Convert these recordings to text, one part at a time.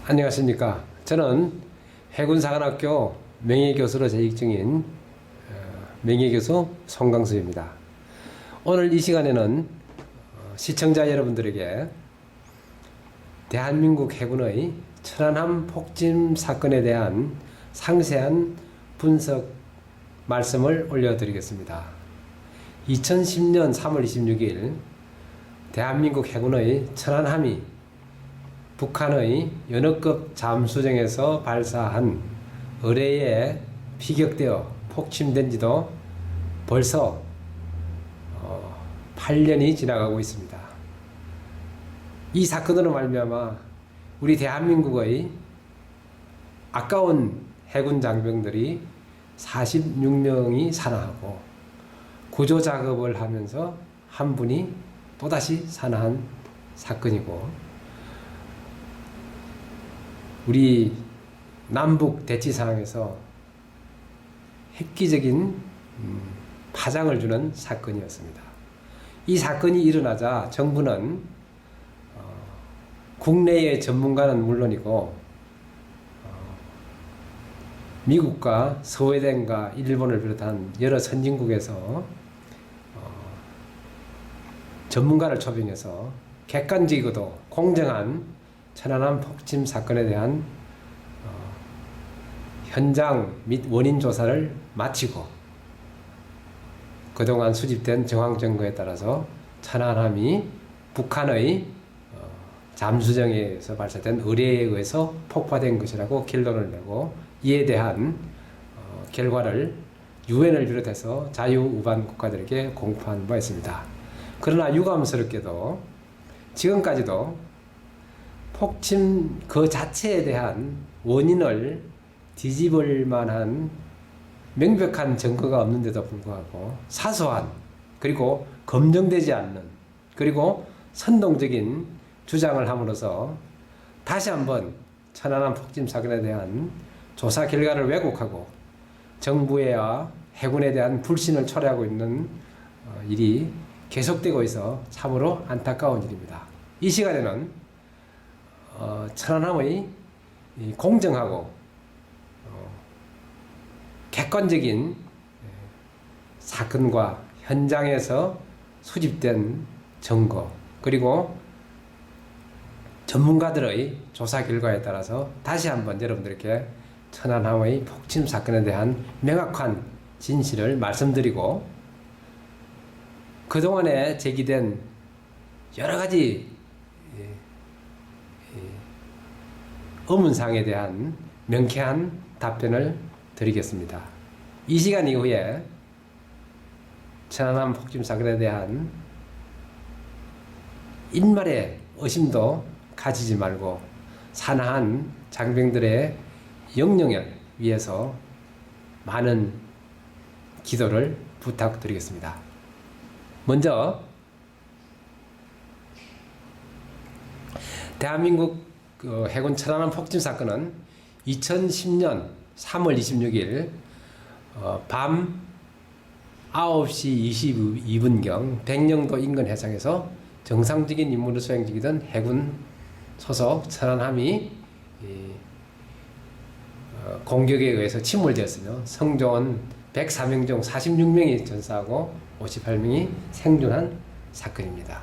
안녕하십니까. 저는 해군사관학교 명예교수로 재직 중인 명예교수 송강수입니다. 오늘 이 시간에는 시청자 여러분들에게 대한민국 해군의 천안함 폭침 사건에 대한 상세한 분석 말씀을 올려드리겠습니다. 2010년 3월 26일 대한민국 해군의 천안함이 북한의 연어급 잠수정에서 발사한 어뢰에 피격되어 폭침된 지도 벌써 8년이 지나가고 있습니다. 이 사건으로 말미암아 우리 대한민국의 아까운 해군 장병들이 46명이 사망하고 구조 작업을 하면서 한 분이 또다시 사망한 사건이고, 우리 남북 대치 상황에서 획기적인 파장을 주는 사건이었습니다. 이 사건이 일어나자 정부는 국내의 전문가는 물론이고 미국과 스웨덴과 일본을 비롯한 여러 선진국에서 전문가를 초빙해서 객관적이고도 공정한 천안함 폭침 사건에 대한 현장 및 원인 조사를 마치고 그동안 수집된 정황 증거에 따라서 천안함이 북한의 잠수정에서 발사된 의뢰에 의해서 폭파된 것이라고 결론을 내고, 이에 대한 결과를 유엔을 비롯해서 자유우반 국가들에게 공포한 바 있습니다. 그러나 유감스럽게도 지금까지도 폭침 그 자체에 대한 원인을 뒤집을 만한 명백한 증거가 없는데도 불구하고 사소한, 그리고 검증되지 않는, 그리고 선동적인 주장을 함으로써 다시 한번 천안함 폭침 사건에 대한 조사 결과를 왜곡하고 정부와 해군에 대한 불신을 초래하고 있는 일이 계속되고 있어 참으로 안타까운 일입니다. 이 시간에는 천안함의 공정하고 객관적인 사건과 현장에서 수집된 증거, 그리고 전문가들의 조사 결과에 따라서 다시 한번 여러분들께 천안함의 폭침 사건에 대한 명확한 진실을 말씀드리고, 그동안에 제기된 여러 가지 의문사항에 대한 명쾌한 답변을 드리겠습니다. 이 시간 이후에 천안함 폭침 사건에 대한 인말의 의심도 가지지 말고 사나한 장병들의 영령을 위해서 많은 기도를 부탁드리겠습니다. 먼저 대한민국 해군 천안함 폭침 사건은 2010년 3월 26일 밤 9시 22분경 백령도 인근 해상에서 정상적인 임무를 수행 중이던 해군 소속 천안함이 공격에 의해서 침몰되었으며 성조원 104명 중 46명이 전사하고 58명이 생존한 사건입니다.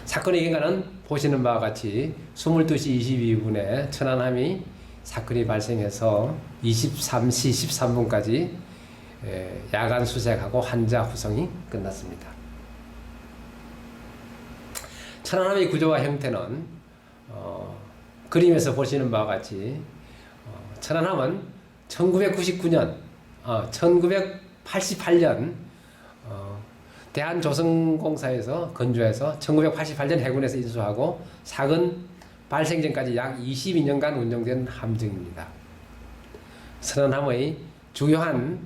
사건의 경과는 보시는 바와 같이 22시 22분에 천안함이 사건이 발생해서 23시 13분까지 야간 수색하고 환자 후송이 끝났습니다. 천안함의 구조와 형태는 그림에서 보시는 바와 같이 천안함은 1999년, 1988년 대한조선공사에서 건조해서 1988년 해군에서 인수하고 사건 발생 전까지 약 22년간 운영된 함정입니다. 천안함의 주요한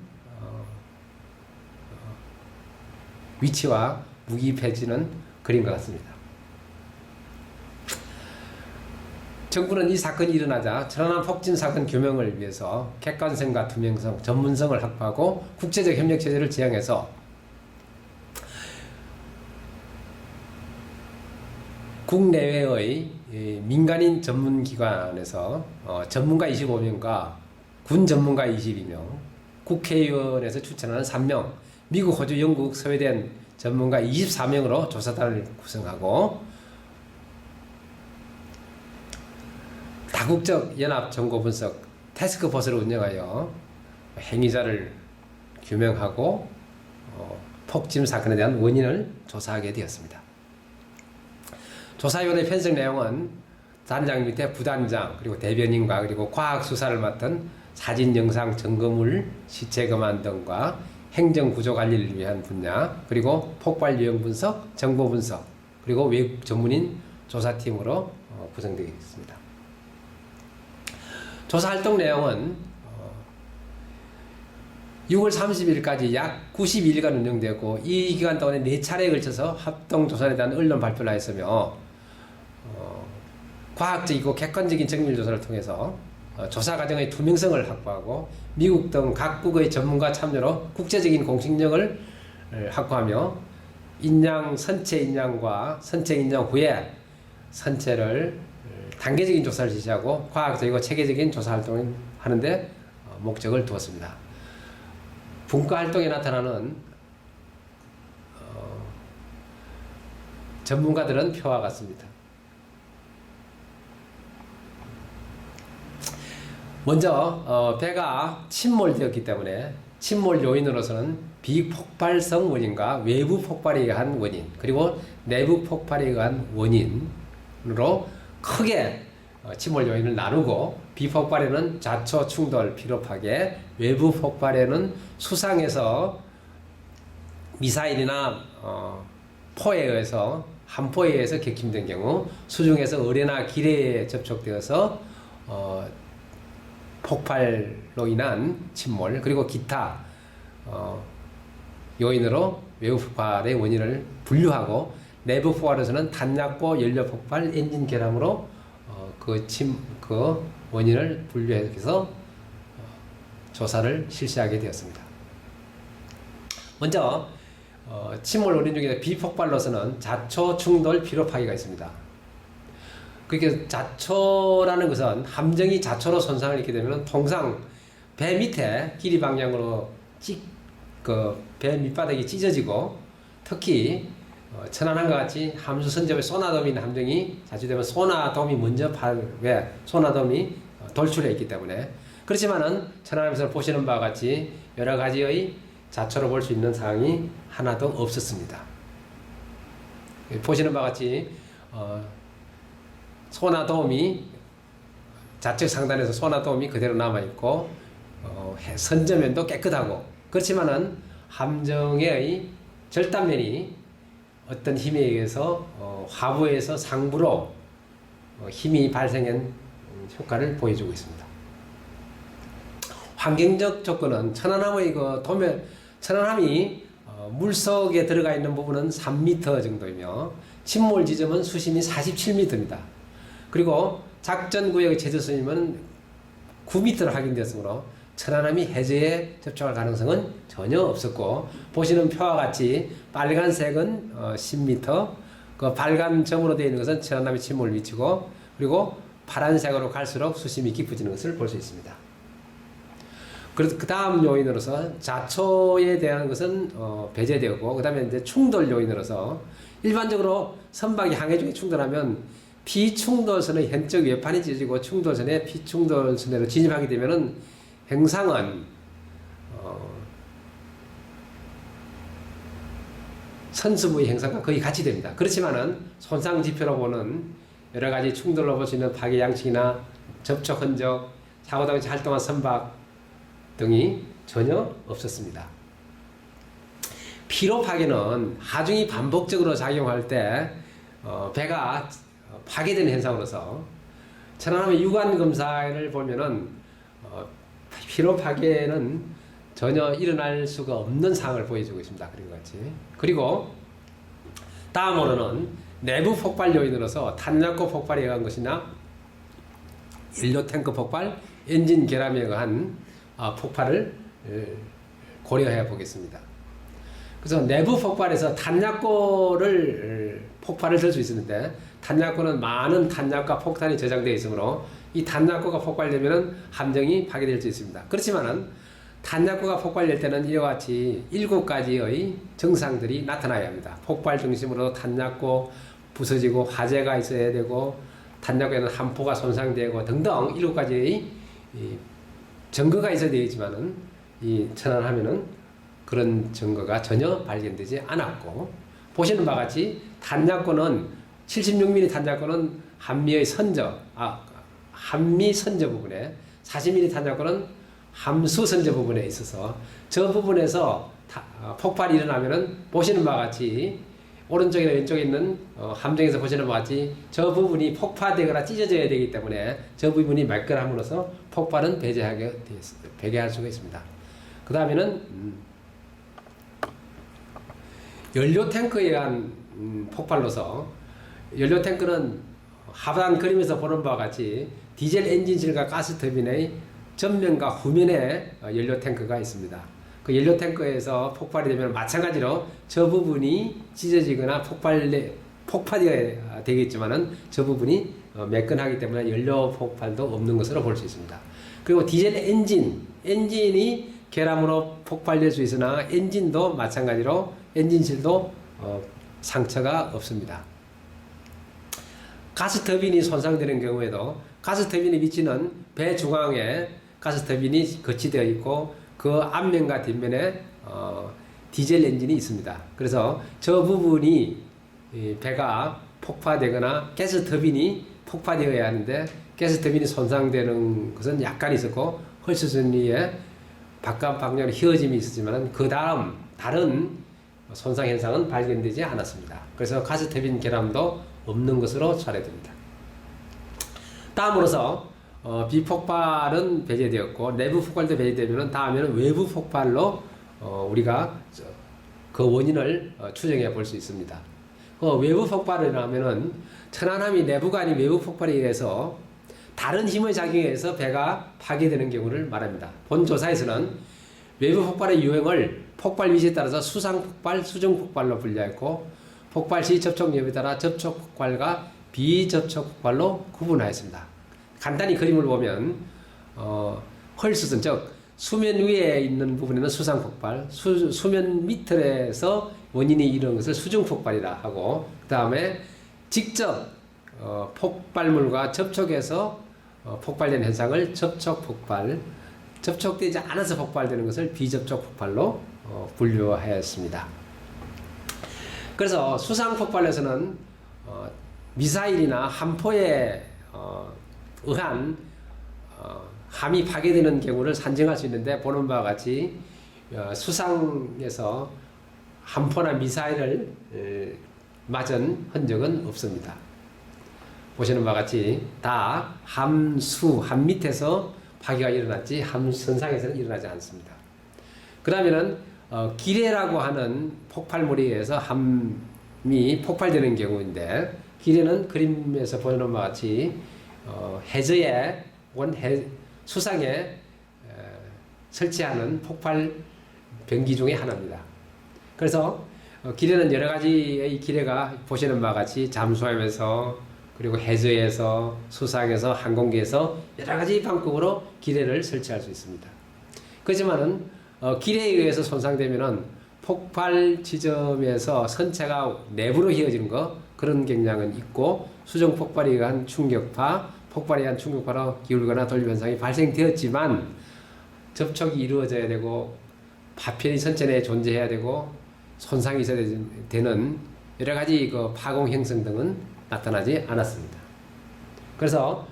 위치와 무기 배치는 그림과 같습니다. 정부는 이 사건이 일어나자 천안함 폭침 사건 규명을 위해서 객관성과 투명성, 전문성을 확보하고 국제적 협력 체제를 지향해서 국내외의 민간인 전문기관에서 전문가 25명과 군 전문가 22명, 국회의원에서 추천하는 3명, 미국, 호주, 영국, 스웨덴 전문가 24명으로 조사단을 구성하고 다국적 연합 정보 분석 태스크포스를 운영하여 행위자를 규명하고 폭침 사건에 대한 원인을 조사하게 되었습니다. 조사위원회 편성 내용은 단장 밑에 부단장, 그리고 대변인과 그리고 과학 수사를 맡은 사진, 영상, 증거물, 시체 검안 등과 행정 구조 관리를 위한 분야, 그리고 폭발 유형 분석, 정보 분석, 그리고 외국 전문인 조사팀으로 구성되어 있습니다. 조사 활동 내용은 6월 30일까지 약 92일간 운영되고 이 기간 동안에 4차례에 걸쳐서 합동 조사에 대한 언론 발표를 하였으며 과학적이고 객관적인 정밀 조사를 통해서 조사 과정의 투명성을 확보하고 미국 등 각국의 전문가 참여로 국제적인 공신력을 확보하며 선체 인양과 선체 인양 후에 선체를 단계적인 조사를実施하고 과학적이고 체계적인 조사 활동을 하는데 목적을 두었습니다. 분과 활동에 나타나는 전문가들은 표와 같습니다. 먼저 배가 침몰되었기 때문에 침몰 요인으로서는 비폭발성 원인과 외부 폭발에 의한 원인, 그리고 내부 폭발에 의한 원인으로 크게 침몰 요인을 나누고, 비폭발에는 자초 충돌 피로 파괴, 외부 폭발에는 수상에서 미사일이나 포에 의해서 함포에 의해서 객침된 경우, 수중에서 어뢰나 기뢰에 접촉되어서 폭발로 인한 침몰, 그리고 기타 요인으로 외부 폭발의 원인을 분류하고, 내부 폭발에서는 탄약고, 연료 폭발, 엔진 결함으로 그 원인을 분류해서 조사를 실시하게 되었습니다. 먼저 침몰 원인 중에 비폭발로서는 자초 충돌 피로 파괴가 있습니다. 그렇게 자초라는 것은 함정이 자초로 손상을 입게 되면 통상 배 밑에 길이 방향으로 배 밑바닥이 찢어지고, 특히 천안함과 같이 함수 선접에 소나돔인 함정이 자초되면 소나돔이 먼저 소나돔이 돌출해 있기 때문에, 그렇지만은 천안함에서 보시는 바와 같이 여러 가지의 자초로 볼 수 있는 사항이 하나도 없었습니다. 보시는 바와 같이 소나돔이 좌측 상단에서 소나돔이 그대로 남아있고 선저면도 깨끗하고, 그렇지만은 함정의 절단면이 어떤 힘에 의해서 하부에서 상부로 힘이 발생한 효과를 보여주고 있습니다. 환경적 조건은 천안함이 물속에 들어가 있는 부분은 3m 정도이며 침몰 지점은 수심이 47m입니다. 그리고 작전구역의 최저수심은 9m로 확인되었으므로 천안함이 해저에 접촉할 가능성은 전혀 없었고, 보시는 표와 같이 빨간색은 10m, 그 빨간 점으로 되어 있는 것은 천안함의 침몰 위치고, 그리고 파란색으로 갈수록 수심이 깊어지는 것을 볼 수 있습니다. 그래서 그 다음 요인으로서 자초에 대한 것은 배제되었고, 그 다음에 이제 충돌 요인으로서 일반적으로 선박이 항해 중에 충돌하면 피충돌선의 현적 외판이 찢어지고 충돌선에 피충돌선으로 진입하게 되면은 행상은 선수부의 행상과 거의 같이 됩니다. 그렇지만은 손상 지표로 보는 여러 가지 충돌로 볼 수 있는 파괴 양식이나 접촉 흔적, 사고 당시 활동한 선박 등이 전혀 없었습니다. 피로 파괴는 하중이 반복적으로 작용할 때 배가 파괴되는 현상으로서, 천안함의 유관 검사를 보면은 피로 파괴는 전혀 일어날 수가 없는 상황을 보여주고 있습니다. 그런 것 같이. 그리고 다음으로는 내부 폭발 요인으로서 탄약고 폭발에 의한 것이나 연료 탱크 폭발, 엔진 결함에 의한 폭발을 고려해 보겠습니다. 그래서 내부 폭발에서 탄약고를 폭발을 줄 수 있는데 탄약고는 많은 탄약과 폭탄이 저장되어 있으므로 이 탄약고가 폭발되면 함정이 파괴될 수 있습니다. 그렇지만은 탄약고가 폭발될 때는 이와 같이 7가지의 증상들이 나타나야 합니다. 폭발 중심으로 탄약고 부서지고 화재가 있어야 되고 탄약고에는 함포가 손상되고 등등 7가지의 증거가 있어야 되지만은 이 천안함에는 그런 증거가 전혀 발견되지 않았고, 보시는 바와 같이 탄약고는 76mm 탄약고는 한미 선저 부분에, 40mm 탄약고는 함수 선저 부분에 있어서 저 부분에서 폭발이 일어나면은 보시는 바와 같이 오른쪽이나 왼쪽에 있는 함정에서 보시는 바와 같이 저 부분이 폭파되거나 찢어져야 되기 때문에 저 부분이 매끈함으로써 폭발은 배제할 수가 있습니다. 그 다음에는 연료 탱크에 의한 폭발로서, 연료 탱크는 하단 그림에서 보는 바와 같이 디젤 엔진실과 가스 터빈의 전면과 후면에 연료 탱크가 있습니다. 그 연료 탱크에서 폭발이 되면 마찬가지로 저 부분이 찢어지거나 폭파되어야 되겠지만은 저 부분이 매끈하기 때문에 연료 폭발도 없는 것으로 볼 수 있습니다. 그리고 디젤 엔진이 결함으로 폭발될 수 있으나 엔진도 마찬가지로 엔진실도 상처가 없습니다. 가스 터빈이 손상되는 경우에도 가스 터빈의 위치는 배 중앙에 가스 터빈이 거치되어 있고 그 앞면과 뒷면에 디젤 엔진이 있습니다. 그래서 저 부분이 배가 폭파되거나 가스 터빈이 폭파되어야 하는데 가스 터빈이 손상되는 것은 약간 있었고 헐스전리에 바깥 방향으로 휘어짐이 있었지만 그 다음 다른 손상 현상은 발견되지 않았습니다. 그래서 가스 터빈 결함도 없는 것으로 처리됩니다. 다음으로서 비폭발은 배제되었고 내부 폭발도 배제되면 다음에는 외부 폭발로 우리가 그 원인을 추정해 볼 수 있습니다. 외부 폭발을 하면은 천안함이 내부가 아닌 외부 폭발에 의해서 다른 힘의 작용에 의해서 배가 파괴되는 경우를 말합니다. 본 조사에서는 외부 폭발의 유형을 폭발 위치에 따라서 수상 폭발, 수중 폭발로 분류했고 폭발 시 접촉 여부에 따라 접촉 폭발과 비접촉 폭발로 구분하였습니다. 간단히 그림을 보면 헐수선, 즉 수면 위에 있는 부분에는 수상 폭발, 수면 밑에서 원인이 이런 것을 수중 폭발이라 하고, 그 다음에 직접 폭발물과 접촉해서 폭발되는 현상을 접촉 폭발, 접촉되지 않아서 폭발되는 것을 비접촉 폭발로 분류하였습니다. 그래서 수상 폭발에서는 미사일이나 함포에 의한 함이 파괴되는 경우를 산정할 수 있는데 보는 바와 같이 수상에서 함포나 미사일을 맞은 흔적은 없습니다. 보시는 바와 같이 다 함 밑에서 파괴가 일어났지 함선상에서는 일어나지 않습니다. 그 다음에는 기뢰라고 하는 폭발물에 의해서 함이 폭발되는 경우인데, 기뢰는 그림에서 보는 바와 같이 해저에 수상에 설치하는 폭발 병기 중에 하나입니다. 그래서 기뢰는 여러 가지의 기뢰가 보시는 바와 같이 잠수함에서, 그리고 해저에서, 수상에서, 항공기에서 여러 가지 방법으로 기뢰를 설치할 수 있습니다. 그렇지만은 기뢰에 의해서 손상되면은 폭발 지점에서 선체가 내부로 휘어지는 거, 그런 경향은 있고, 수중 폭발에 의한 충격파, 폭발에 의한 충격파로 기울거나 돌림 현상이 발생되었지만 접촉이 이루어져야 되고 파편이 선체 내에 존재해야 되고 손상이 있어야 되는 여러 가지 그 파공 형성 등은 나타나지 않았습니다. 그래서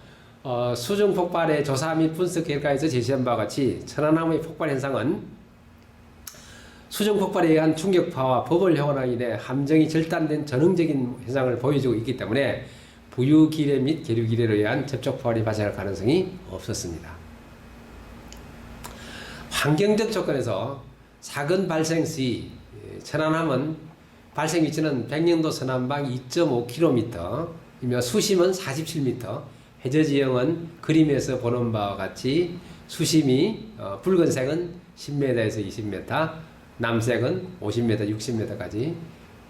수중 폭발의 조사 및 분석 결과에서 제시한 바와 같이 천안함의 폭발 현상은 수중 폭발에 의한 충격파와 버블 효과로 인해 함정이 절단된 전형적인 현상을 보여주고 있기 때문에 부유 기뢰 및 계류 기뢰로 의한 접촉 폭발이 발생할 가능성이 없었습니다. 환경적 조건에서 사건 발생 시 천안함은 발생 위치는 백령도 서남방 2.5km이며 수심은 47m, 해저 지형은 그림에서 보는 바와 같이 수심이 붉은색은 10m에서 20m, 남색은 50m, 60m까지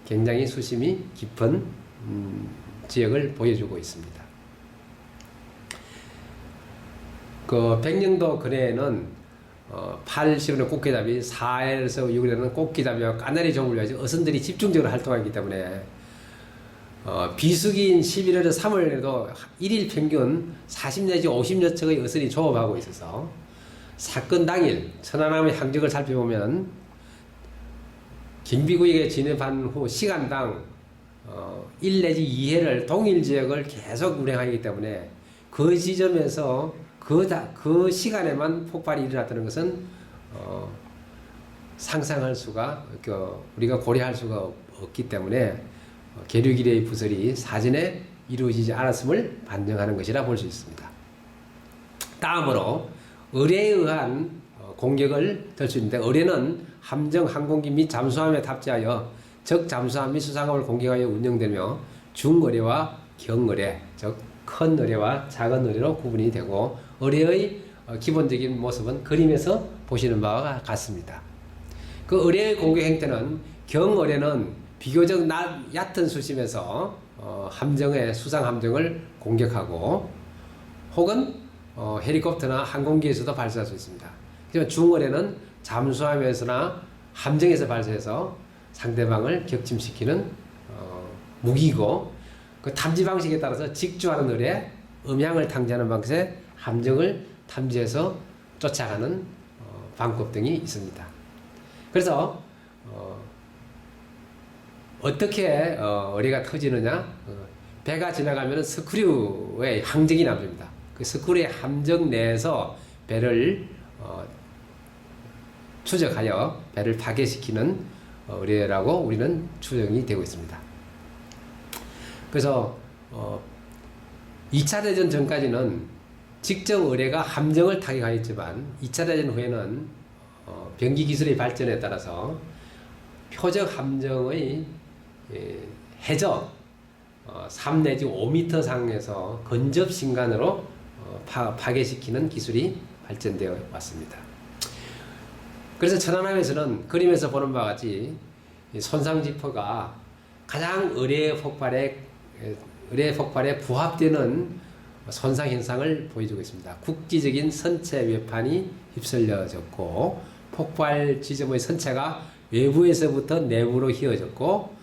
굉장히 수심이 깊은 지역을 보여주고 있습니다. 그 백령도 근해에는 8, 10월에 꽃게잡이, 4에서 6월에는 꽃게잡이와 까나리 종을 위해서 어선들이 집중적으로 활동하기 때문에 비수기인 11월에서 3월에도 1일 평균 40 내지 50여 척의 어선이 조업하고 있어서 사건 당일 천안함의 항적을 살펴보면 경비구역에 진입한 후 시간당 1 내지 2회를 동일 지역을 계속 운행하기 때문에 그 지점에서 그 시간에만 폭발이 일어났다는 것은 상상할 수가 우리가 고려할 수가 없기 때문에 계류기뢰의 부설이 사전에 이루어지지 않았음을 반증하는 것이라 볼 수 있습니다. 다음으로 의뢰에 의한 공격을 들 수 있는데, 의뢰는 함정, 항공기 및 잠수함에 탑재하여 적 잠수함 및 수상함을 공격하여 운영되며 중의뢰와 경의뢰, 즉 큰 의뢰와 작은 의뢰로 구분이 되고, 의뢰의 기본적인 모습은 그림에서 보시는 바와 같습니다. 그 의뢰의 공격 형태는, 경의뢰는 비교적 얕은 수심에서 함정의 수상 함정을 공격하고, 혹은 헬리콥터나 항공기에서도 발사할 수 있습니다. 하지만 중의뢰는 잠수함에서나 함정에서 발사해서 상대방을 격침시키는 무기고, 그 탐지 방식에 따라서 직주하는 의뢰, 음향을 탐지하는 방식의 함정을 탐지해서 쫓아가는 방법 등이 있습니다. 그래서 어떻게 의뢰가 터지느냐? 배가 지나가면 스크류의 항적이 남습니다. 그 스크류의 함정 내에서 배를 추적하여 배를 파괴시키는 의뢰라고 우리는 추정이 되고 있습니다. 그래서 2차 대전 전까지는 직접 의뢰가 함정을 타격하였지만 2차 대전 후에는 병기 기술의 발전에 따라서 표적 함정의 해저 3 내지 5m 상에서 근접 신간으로 파괴시키는 기술이 발전되어 왔습니다. 그래서 천안함에서는 그림에서 보는 바와 같이 손상지표가 가장 의뢰 폭발에 부합되는 손상 현상을 보여주고 있습니다. 국지적인 선체 외판이 휩쓸려졌고, 폭발 지점의 선체가 외부에서부터 내부로 휘어졌고,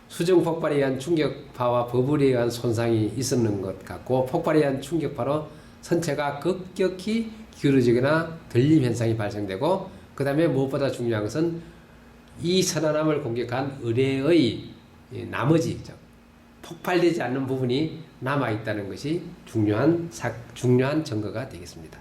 수중 폭발에 의한 충격파와 버블에 의한 손상이 있었는 것 같고, 폭발에 의한 충격파로 선체가 급격히 기울어지거나 들림 현상이 발생되고, 그 다음에 무엇보다 중요한 것은 이 천안함을 공격한 의뢰의 나머지 폭발되지 않는 부분이 남아있다는 것이 중요한 증거가 되겠습니다.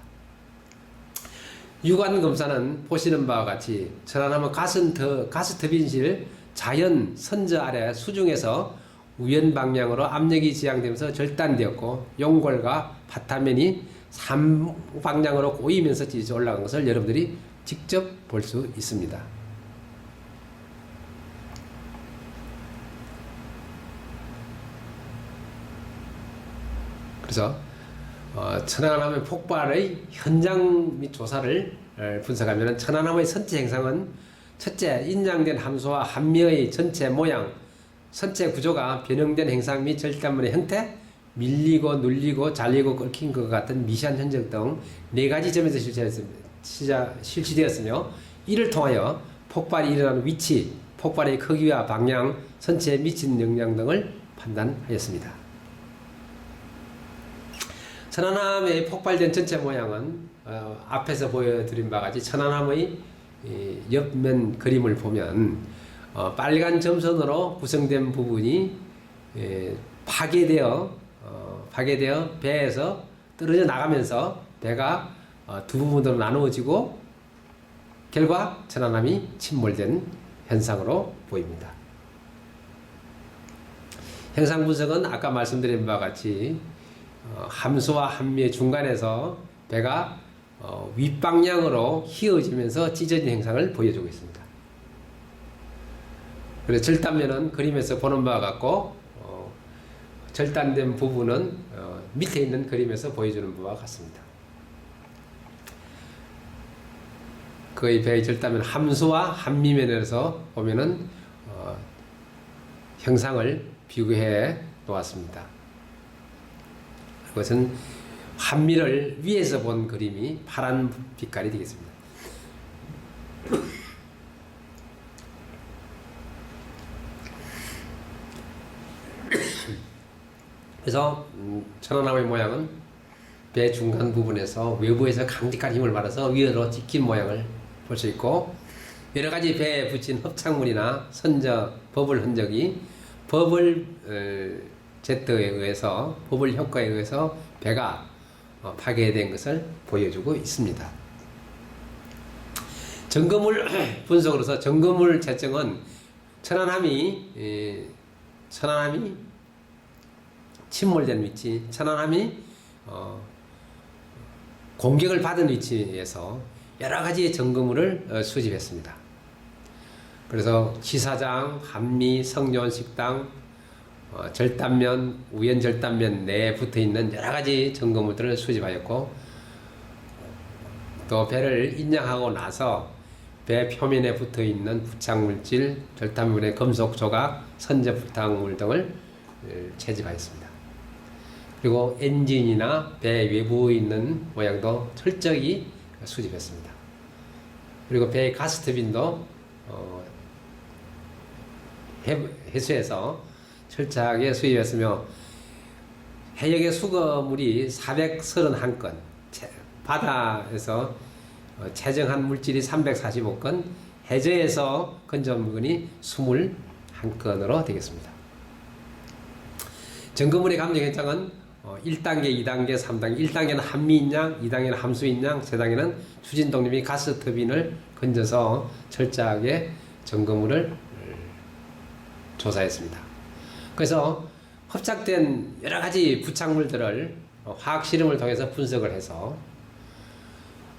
유관 검사는 보시는 바와 같이 천안함은 가스 터빈실 자연 선저 아래 수중에서 우연 방향으로 압력이 지향되면서 절단되었고, 용골과 바탕면이 3방향으로 꼬이면서 지져 올라간 것을 여러분들이 직접 볼 수 있습니다. 그래서 천안함의 폭발의 현장 및 조사를 분석하면 천안함의 선체 형상은 첫째, 인장된 함수와 함미의 전체 모양, 선체 구조가 변형된 형상 및 절단물의 형태, 밀리고 눌리고 잘리고 끓긴 것 같은 미세한 흔적 등 4가지 점에서 실시되었으며, 이를 통하여 폭발이 일어나는 위치, 폭발의 크기와 방향, 선체에 미친 영향 등을 판단하였습니다. 천안함의 폭발된 전체 모양은 앞에서 보여드린 바와 같이 천안함의 옆면 그림을 보면 빨간 점선으로 구성된 부분이 파괴되어 배에서 떨어져 나가면서 배가 두 부분으로 나누어지고 결과 천안함이 침몰된 현상으로 보입니다. 형상 분석은 아까 말씀드린 바와 같이 함수와 함미의 중간에서 배가 윗방향으로 휘어지면서 찢어진 형상을 보여주고 있습니다. 그래서 절단면은 그림에서 보는 바와 같고, 절단된 부분은 밑에 있는 그림에서 보여주는 바와 같습니다. 거의 배의 절단면 함수와 한미면에서 보면은 형상을 비교해 놓았습니다. 그것은 한미를 위에서 본 그림이 파란 빛깔이 되겠습니다. 그래서 천안함의 모양은 배 중간 부분에서 외부에서 강직한 힘을 받아서 위로 찍힌 모양을 볼 수 있고, 여러 가지 배에 붙인 협착물이나 버블 흔적이 버블 제트에 의해서, 버블 효과에 의해서 배가 파괴된 것을 보여주고 있습니다. 점검물 분석으로서 점검물 채증은 천안함이 침몰된 위치, 천안함이 공격을 받은 위치에서 여러 가지의 점검물을 수집했습니다. 그래서 기사장, 한미, 성전 식당, 절단면, 우연 절단면 내에 붙어 있는 여러 가지 점검물들을 수집하였고, 또 배를 인양하고 나서 배 표면에 붙어 있는 부착물질, 절단면의 금속 조각, 선제 부착물 등을 채집하였습니다. 그리고 엔진이나 배 외부에 있는 모양도 철저히 수집했습니다. 그리고 배의 가스터빈도 해수에서 철저하게 수입했으며, 해역의 수거물이 431건, 바다에서 채정한 물질이 345건, 해저에서 건져온 물건이 21건으로 되겠습니다. 점검물의 감정 현장은 1단계, 2단계, 3단계, 1단계는 한미인양, 2단계는 함수인양, 3단계는 추진동 및 가스터빈을 건져서 철저하게 점검물을 조사했습니다. 그래서 협착된 여러 가지 부착물들을 화학 실험을 통해서 분석을 해서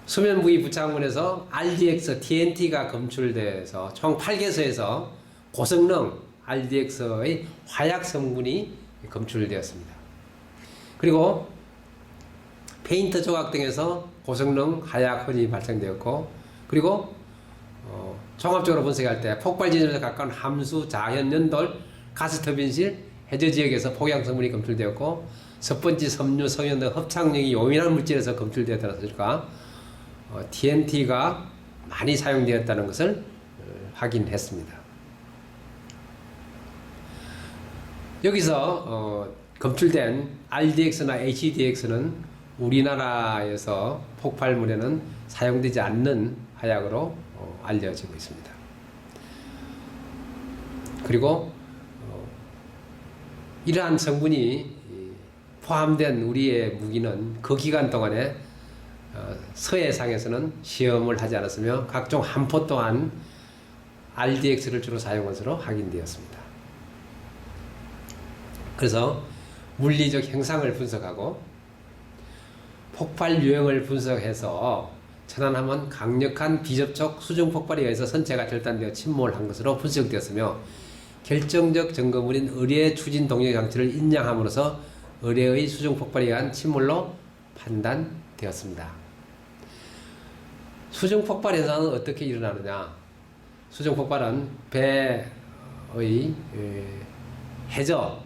수면 부위 부착물에서 RDX, TNT가 검출돼서 총 8개소에서 고성능 RDX의 화약 성분이 검출되었습니다. 그리고 페인트 조각 등에서 고성능 하약 혼이 발생되었고, 그리고 종합적으로 분석할 때 폭발 지점에서 가까운 함수, 자연, 연돌, 가스터빈실, 해저 지역에서 폭양 성분이 검출되었고, 섭번지, 섬유, 성연 등 흡착력이 요민한 물질에서 검출되었다니까 TNT가 많이 사용되었다는 것을 확인했습니다. 여기서 검출된 RDX나 HDX는 우리나라에서 폭발물에는 사용되지 않는 화약으로 알려지고 있습니다. 그리고 이러한 성분이 포함된 우리의 무기는 그 기간 동안에 서해상에서는 시험을 하지 않았으며 각종 함포 또한 RDX를 주로 사용한 것으로 확인되었습니다. 그래서 물리적 형상을 분석하고 폭발 유형을 분석해서 천안함은 강력한 비접촉 수중 폭발에 의해서 선체가 절단되어 침몰한 것으로 분석되었으며, 결정적 증거물인 의뢰 추진 동력 장치를 인양함으로써 의뢰의 수중 폭발에 의한 침몰로 판단되었습니다. 수중 폭발 현상은 어떻게 일어나느냐? 수중 폭발은 배의 해저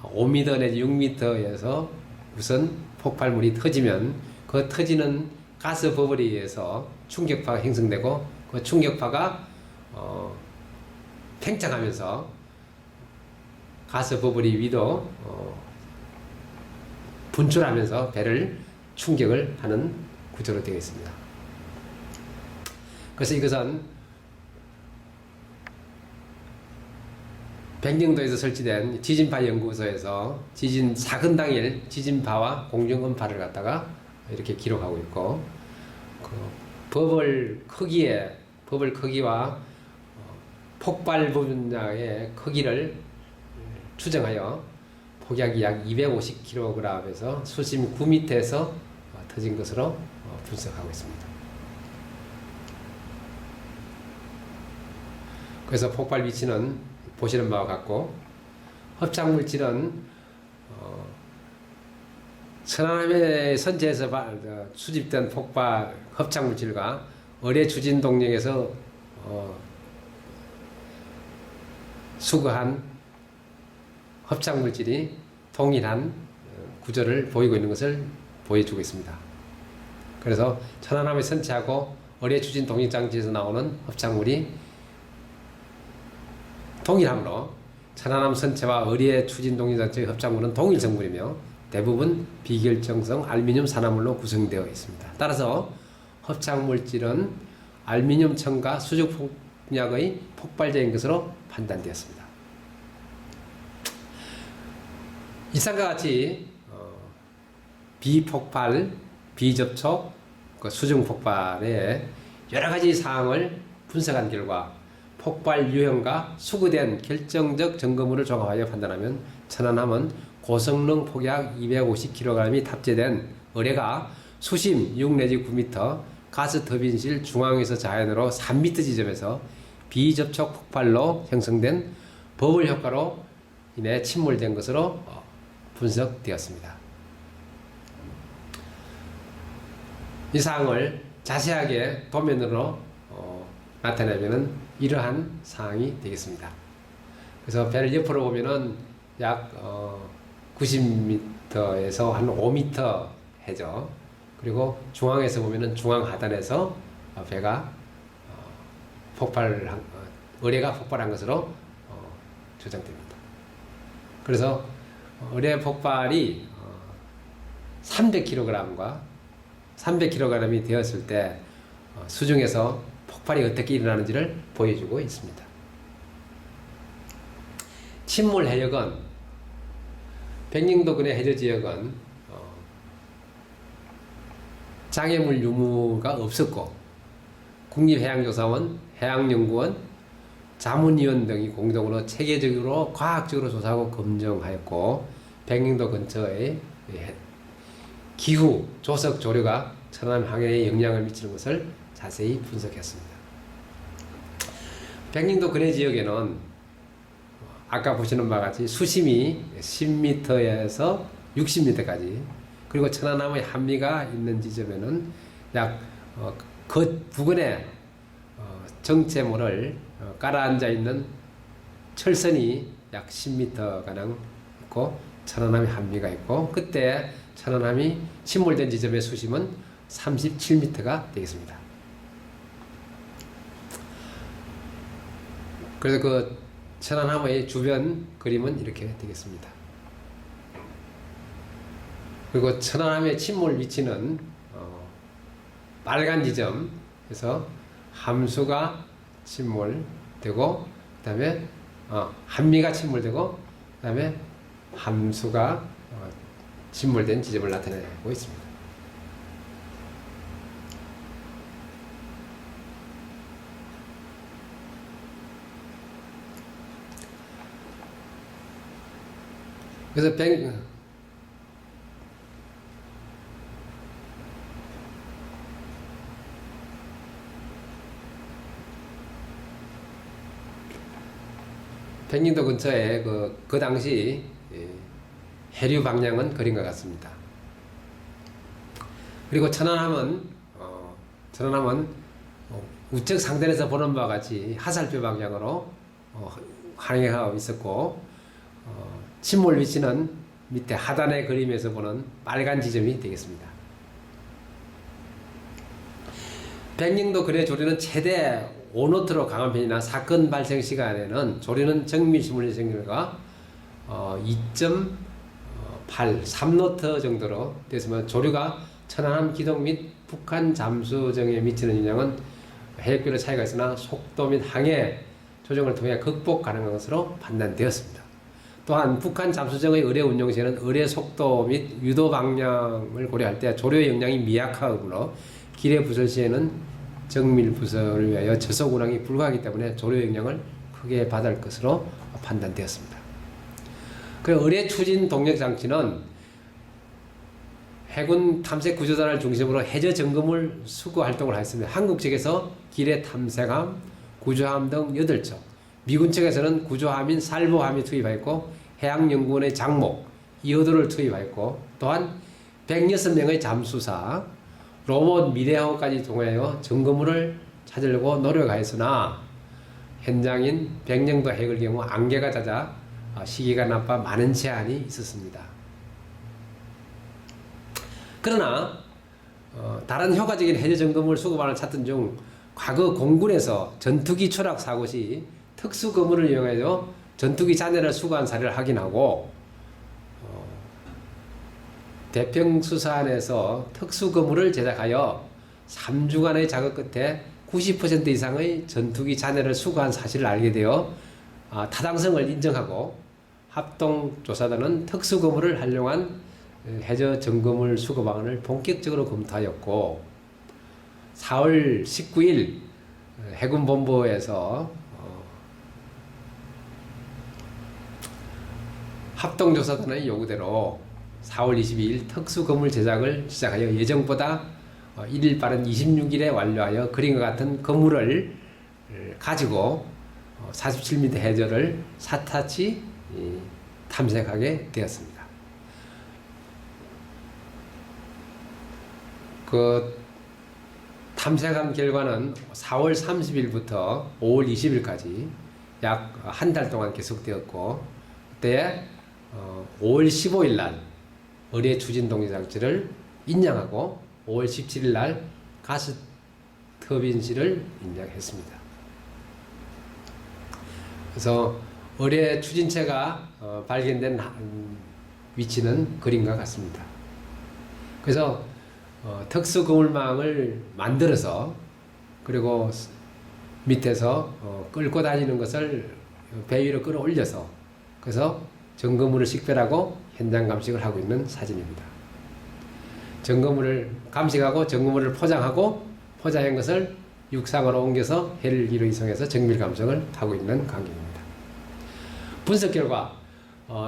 5m 내지 6m에서 우선 폭발물이 터지면 그 터지는 가스 버블에 의해서 충격파가 형성되고, 그 충격파가 팽창하면서 가스 버블이 위로 분출하면서 배를 충격을 하는 구조로 되어 있습니다. 그래서 이것은 백령도에서 설치된 지진파 연구소에서 지진 사건 당일 지진파와 공중 음파를 갖다가 이렇게 기록하고 있고, 그 버블 크기와 폭발 분야의 크기를 추정하여 폭약이 약 250kg에서 수심 9m에서 터진 것으로 분석하고 있습니다. 그래서 폭발 위치는 보시는 바와 같고, 흡착물질은 천안함의 선체에서 수집된 폭발 흡착물질과 어뢰 추진 동력에서 수거한 합착 물질이 동일한 구조를 보이고 있는 것을 보여주고 있습니다. 그래서 천안함의 선체하고 어뢰 추진 동력 장치에서 나오는 합착물이 동일하므로 천안함 선체와 어뢰 추진 동력 장치의 합착물은 동일 성분이며 대부분 비결정성 알루미늄 산화물로 구성되어 있습니다. 따라서 합착 물질은 알루미늄 첨가 수직 폭력의 폭발제인 것으로 판단되었습니다. 이상과 같이 비폭발, 비접촉, 수중 폭발의 여러 가지 사항을 분석한 결과 폭발 유형과 수거된 결정적 증거물을 종합하여 판단하면 천안함은 고성능 폭약 250kg이 탑재된 어뢰가 수심 6 내지 9m, 가스 터빈실 중앙에서 자연으로 3m 지점에서 비접촉 폭발로 형성된 버블 효과로 인해 침몰된 것으로 분석되었습니다. 이 사항을 자세하게 도면으로 나타내면 이러한 사항이 되겠습니다. 그래서 배를 옆으로 보면은 약 90m에서 한 5m 해죠. 그리고 중앙에서 보면은 중앙 하단에서 배가 어뢰가 폭발한 것으로 추정됩니다. 그래서 어뢰 폭발이 300kg과 300kg이 되었을 때 수중에서 폭발이 어떻게 일어나는지를 보여주고 있습니다. 침몰 해역은 백령도군의 해저 지역은 장애물 유무가 없었고 국립해양조사원, 해양연구원, 자문위원 등이 공동으로 체계적으로 과학적으로 조사하고 검증하였고 백령도 근처의 기후, 조석, 조류가 천안함 항해에 영향을 미치는 것을 자세히 분석했습니다. 백령도 근해 지역에는 아까 보시는 바와 같이 수심이 10m에서 60m까지 그리고 천안함의 한미가 있는 지점에는 약 그 부근에 정체모를 깔아앉아 있는 철선이 약 10m가량 있고 천안함의 한미가 있고 그때 천안함이 침몰된 지점의 수심은 37m가 되겠습니다. 그래서 그 천안함의 주변 그림은 이렇게 되겠습니다. 그리고 천안함의 침몰 위치는 빨간 지점에서 함수가 침몰되고 그 다음에 한미가 침몰되고 그 다음에 함수가 침몰된 지점을 나타내고 있습니다. 그래서 백령도 근처에 그 당시 해류 방향은 그림과 같습니다. 그리고 천안함은 우측 상단에서 보는 바와 같이 하살표 방향으로 항해하고 있었고 침몰 위치는 밑에 하단의 그림에서 보는 빨간 지점이 되겠습니다. 백령도 근해 조류는 최대 5노트로 강한 편이나 사건 발생 시간에는 조류는 정밀 시뮬레이션 결과 2.8, 3노트 정도로 됐으면 조류가 천안함 기동 및 북한 잠수정에 미치는 영향은 해역별로 차이가 있으나 속도 및 항해 조정을 통해 극복 가능한 것으로 판단되었습니다. 또한 북한 잠수정의 어뢰 운용 시에는 어뢰 속도 및 유도 방향을 고려할 때 조류의 영향이 미약하므로 기뢰 부설 시에는 정밀 부설을 위하여 저속 운항이 불가하기 때문에 조류 영향을 크게 받을 것으로 판단되었습니다. 그 어뢰 추진 동력 장치는 해군 탐색 구조단을 중심으로 해저 점검을 수거 활동을 하였습니다. 한국 측에서 기뢰 탐색함, 구조함 등 8척, 미군 측에서는 구조함인 살보함이 투입하였고 해양연구원의 장목, 2호도를 투입하였고 또한 106명의 잠수사, 로봇 미래호까지 통하여 증거물을 찾으려고 노력하였으나 현장인 백령도 핵의 경우 안개가 잦아 시기가 나빠 많은 제한이 있었습니다. 그러나 다른 효과적인 해저 점검을 수거반을 찾던 중 과거 공군에서 전투기 추락 사고 시 특수 거물을 이용하여 전투기 잔해를 수거한 사례를 확인하고 대평수산에서 특수 거물을 제작하여 3주간의 작업 끝에 90% 이상의 전투기 잔해를 수거한 사실을 알게 되어 타당성을 인정하고 합동조사단은 특수 거물을 활용한 해저 점검물 수거 방안을 본격적으로 검토하였고 4월 19일 해군본부에서 합동조사단의 요구대로 4월 22일 특수거물 제작을 시작하여 예정보다 1일 빠른 26일에 완료하여 그림과 같은 거물을 가지고 47m 해저를 사타치 탐색하게 되었습니다. 그 탐색한 결과는 4월 30일부터 5월 20일까지 약 한 달 동안 계속되었고 그때 5월 15일 날 의뢰 추진 동시 장치를 인양하고 5월 17일 날 가스 터빈실을 인양했습니다. 그래서 의뢰 추진체가 발견된 위치는 그림과 같습니다. 그래서 특수 거물망을 만들어서 그리고 밑에서 끌고 다니는 것을 배 위로 끌어올려서 그래서 점거물을 식별하고 현장 감식을 하고 있는 사진입니다. 점거물을 감식하고 점거물을 포장하고 포장한 것을 육상으로 옮겨서 헬기로 이송해서 정밀 감식을 하고 있는 광경입니다. 분석 결과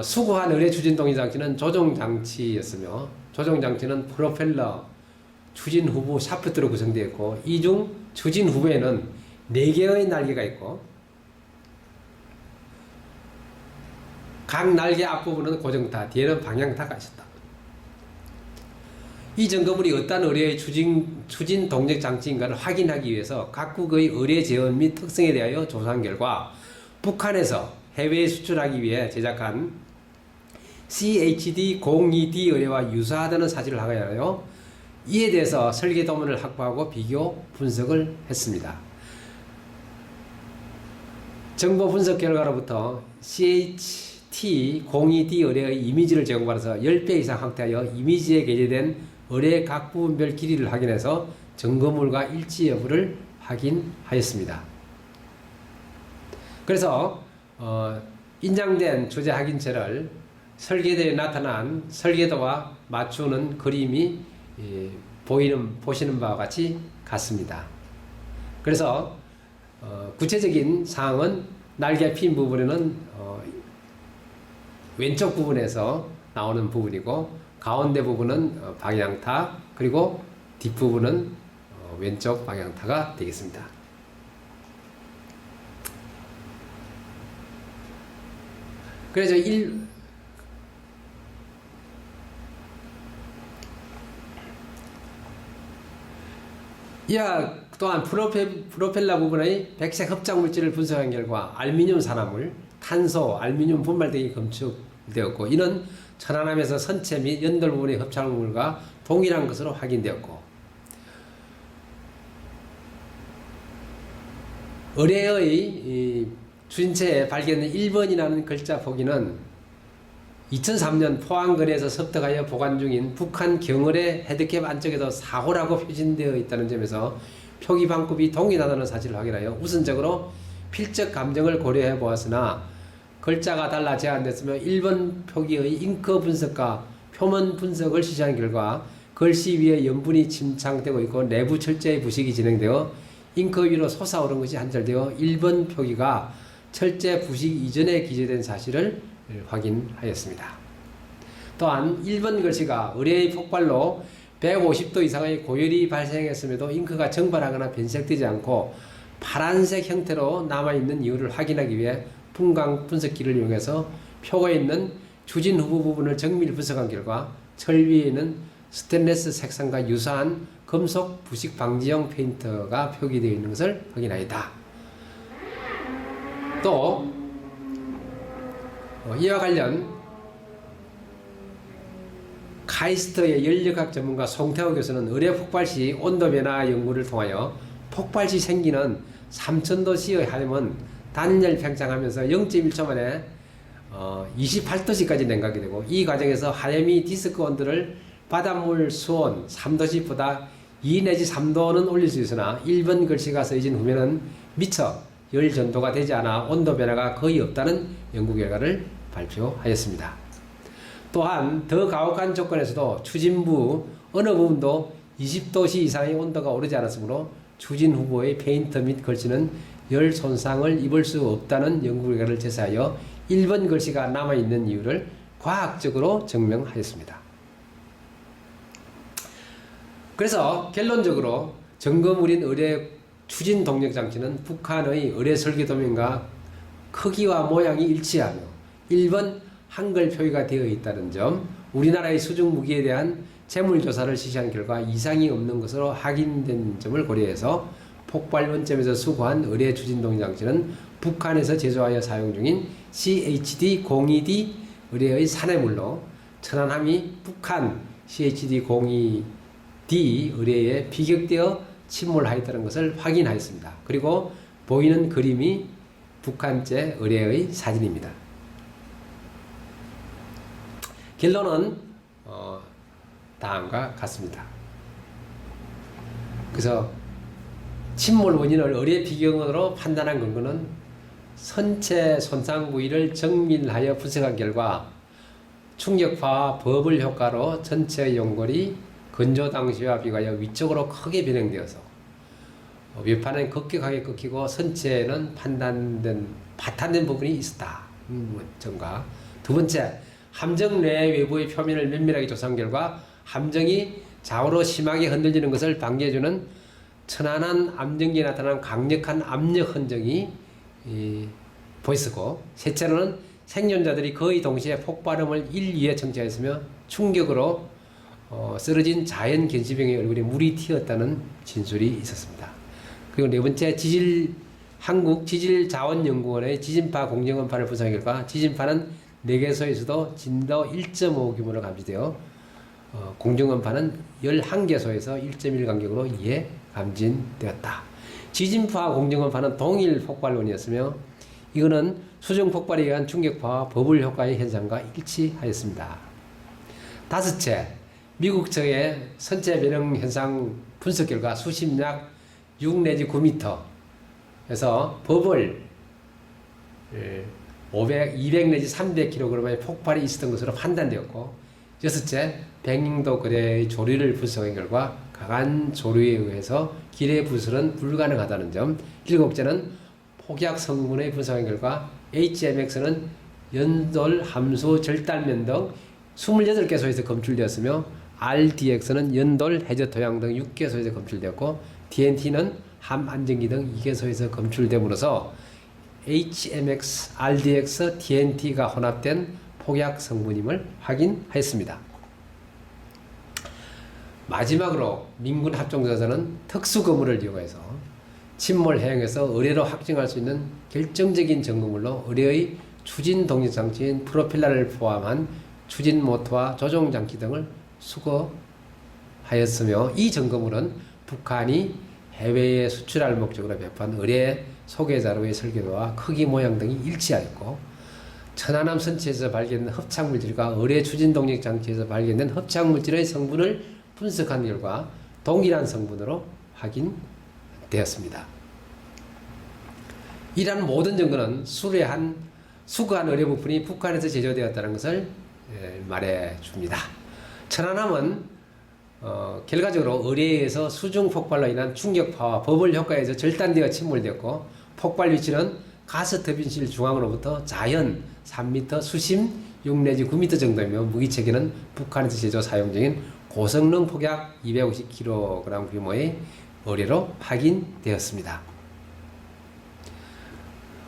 수거한 의뢰 추진 동시 장치는 조종 장치였으며 조종 장치는 프로펠러 추진 후부 샤프트로 구성되어 있고 이 중 추진 후부에는 4개의 날개가 있고 각 날개 앞부분은 고정타, 뒤에는 방향타가 있었다. 이 점거물이 어떤 의뢰의 추진 동력 장치인가를 확인하기 위해서 각국의 의뢰 재원 및 특성에 대하여 조사한 결과 북한에서 해외에 수출하기 위해 제작한 CHD-02D 의뢰와 유사하다는 사실을 확인하여 이에 대해서 설계 도면을 확보하고 비교 분석을 했습니다. 정보 분석 결과로부터 CHT-02D 의뢰의 이미지를 제공받아서 10배 이상 확대하여 이미지에 게재된 의뢰 각 부분별 길이를 확인해서 점거물과 일치 여부를 확인하였습니다. 그래서 인장된 주제 확인체를 설계도에 나타난 설계도와 맞추는 그림이 보시는 바와 같이 같습니다. 그래서 구체적인 사항은 날개 핀 부분에는 왼쪽 부분에서 나오는 부분이고 가운데 부분은 방향타 그리고 뒷부분은 왼쪽 방향타가 되겠습니다. 그래서 이와 또한 프로펠러 부분의 백색 흡착 물질을 분석한 결과 알루미늄 산화물, 탄소, 알루미늄 분말 등이 검출되었고 이는 천안함에서 선체 및 연돌 부분의 흡착물과 동일한 것으로 확인되었고 의뢰의 추진체에 발견된 1번이라는 글자 포기는 2003년 포항거리에서 습득하여 보관 중인 북한 경을의 헤드캡 안쪽에도 사고라고 표시되어 있다는 점에서 표기 방법이 동일하다는 사실을 확인하여 우선적으로 필적 감정을 고려해 보았으나 글자가 달라 제한됐으며 1번 표기의 잉크 분석과 표면 분석을 실시한 결과 글씨 위에 염분이 침착되고 있고 내부 철제의 부식이 진행되어 잉크 위로 솟아오른 것이 한철되어 1번 표기가 철제 부식 이전에 기재된 사실을 확인하였습니다. 또한 1번 글씨가 의뢰의 폭발로 150도 이상의 고열이 발생했음에도 잉크가 정발하거나 변색되지 않고 파란색 형태로 남아있는 이유를 확인하기 위해 분광 분석기를 이용해서 표가 있는 추진 후부 부분을 정밀 분석한 결과 철 위에는 스테인리스 색상과 유사한 금속 부식 방지용 페인트가 표기되어 있는 것을 확인하였다. 또 이와 관련 카이스트의 연력학 전문가 송태호 교수는 의뢰 폭발 시 온도 변화 연구를 통하여 폭발 시 생기는 3000도씨의 하염은 단열 팽창하면서 0.1초 만에 28도씨까지 냉각이 되고, 이 과정에서 하염이 디스크 온도를 바닷물 수온 3도씨보다 2 내지 3도는 올릴 수 있으나 1번 글씨가 써진 후면은 미처 열 전도가 되지 않아 온도 변화가 거의 없다는 연구 결과를 발표하였습니다. 또한 더 가혹한 조건에서도 추진부 어느 부분도 20도씨 이상의 온도가 오르지 않았으므로 추진 후보의 페인트 및 글씨는 열 손상을 입을 수 없다는 연구 결과를 제시하여 1번 글씨가 남아있는 이유를 과학적으로 증명하였습니다. 그래서 결론적으로 점검 우린 의뢰 추진 동력 장치는 북한의 의뢰 설계 도면과 크기와 모양이 일치하며 1번 한글 표기가 되어 있다는 점, 우리나라의 수중 무기에 대한 재물조사를 실시한 결과 이상이 없는 것으로 확인된 점을 고려해서 폭발 원점에서 수거한 의뢰 추진 동력 장치는 북한에서 제조하여 사용 중인 CHD-02D 의뢰의 산해물로 천안함이 북한 CHD-02D 의뢰에 피격되어 침몰하였다는 것을 확인하였습니다. 그리고 보이는 그림이 북한제 의뢰의 사진입니다. 결론은 다음과 같습니다. 그래서 침몰 원인을 의뢰 비경으로 판단한 근거는 선체 손상 부위를 정밀하여 분석한 결과 충격파와 버블 효과로 전체 연골이 건조 당시와 비교하여 위쪽으로 크게 변형되어서 위판은 급격하게 꺾이고 선체에는 파탄된 부분이 있었다. 점과 두 번째, 함정 내 외부의 표면을 면밀하게 조사한 결과 함정이 좌우로 심하게 흔들리는 것을 방지해주는 천안한 암정기에 나타난 강력한 압력 흔적이 보였고, 셋째로는 생존자들이 거의 동시에 폭발음을 1, 2회 청취하였으며 충격으로 쓰러진 자연 gen시병의 얼굴에 물이 튀었다는 진술이 있었습니다. 그리고 네 번째, 한국지질자원연구원의 지진파 공정원판을 분석한 결과 지진파는 4개소에서도 진도 1.5 규모로 감지되어 공정원판은 11개소에서 1.1 간격으로 이에 감진되었다. 지진파와 공정원파는 동일 폭발원이었으며 이거는 수중 폭발에 의한 충격파와 버블 효과의 현상과 일치하였습니다. 다섯째, 미국 측의 선체 변형 현상 분석 결과 수심 약 6 내지 9m에서 버블 200 내지 300kg의 폭발이 있었던 것으로 판단되었고, 여섯째, 백령도 거래의 조류를 분석한 결과 강한 조류에 의해서 기뢰 부술은 불가능하다는 점, 일곱째는 폭약 성분의 분석한 결과 HMX는 연돌, 함수, 절단면 등 28개소에서 검출되었으며 RDX는 연돌, 해저 토양 등 6개소에서 검출되었고 DNT는 함 안정기 등 2개소에서 검출됨으로써 HMX, RDX, TNT가 혼합된 폭약 성분임을 확인하였습니다. 마지막으로 민군 합동조사는 특수거물을 이용해서 침몰 해역에서 의뢰로 확증할 수 있는 결정적인 증거물로 의뢰의 추진 동력 장치인 프로펠러를 포함한 추진 모터와 조종 장치 등을 수거하였으며, 이 증거물은 북한이 해외에 수출할 목적으로 배포한 의뢰 소개 자료의 설계도와 크기 모양 등이 일치하였고, 천안함 선체에서 발견된 흡착물질과 의뢰 추진 동력 장치에서 발견된 흡착물질의 성분을 분석한 결과 동일한 성분으로 확인되었습니다. 이러한 모든 증거는 수거한 의뢰 부품이 북한에서 제조되었다는 것을 말해줍니다. 천안함은 결과적으로 의뢰에서 수중 폭발로 인한 충격파와 버블 효과에 의해서 절단되어 침몰되었고, 폭발 위치는 가스 터빈실 중앙으로부터 자연 3m, 수심 6 내지 9m 정도이며 무기 체계는 북한에서 제조 사용 중인 고성능 폭약 250kg 규모의 의뢰로 확인되었습니다.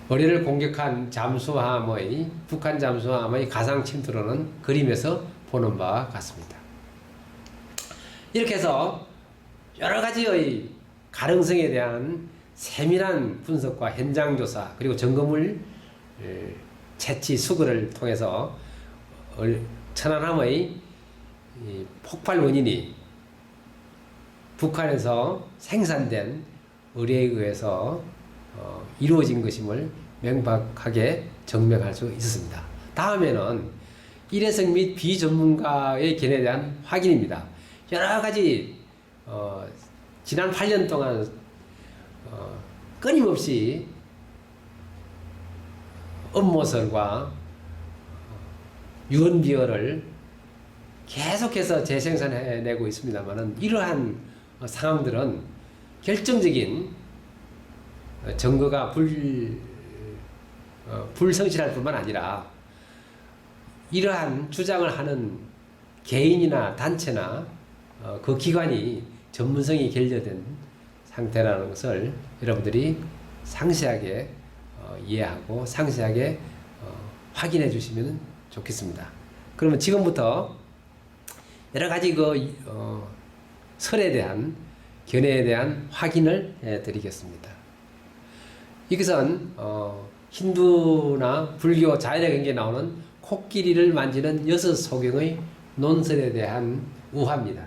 의뢰를 공격한 북한 잠수함의 가상 침투로는 그림에서 보는 바와 같습니다. 이렇게 해서 여러 가지의 가능성에 대한 세밀한 분석과 현장 조사 그리고 점검을 채취 수거를 통해서 천안함의 폭발 원인이 북한에서 생산된 의뢰에 의해서 이루어진 것임을 명백하게 증명할 수 있었습니다. 다음에는 일회성 및 비전문가의 견해에 대한 확인입니다. 여러 가지 지난 8년 동안 끊임없이 업모설과 유언비어를 계속해서 재생산해내고 있습니다만은 이러한 상황들은 결정적인 증거가 불성실할 뿐만 아니라 이러한 주장을 하는 개인이나 단체나 그 기관이 전문성이 결여된 상태라는 것을 여러분들이 상세하게 이해하고 상세하게 확인해 주시면 좋겠습니다. 그러면 지금부터 여러 가지 설에 대한 견해에 대한 확인을 해 드리겠습니다. 이것은 힌두나 불교 자연의 경계에 나오는 코끼리를 만지는 6소경의 논설에 대한 우화입니다.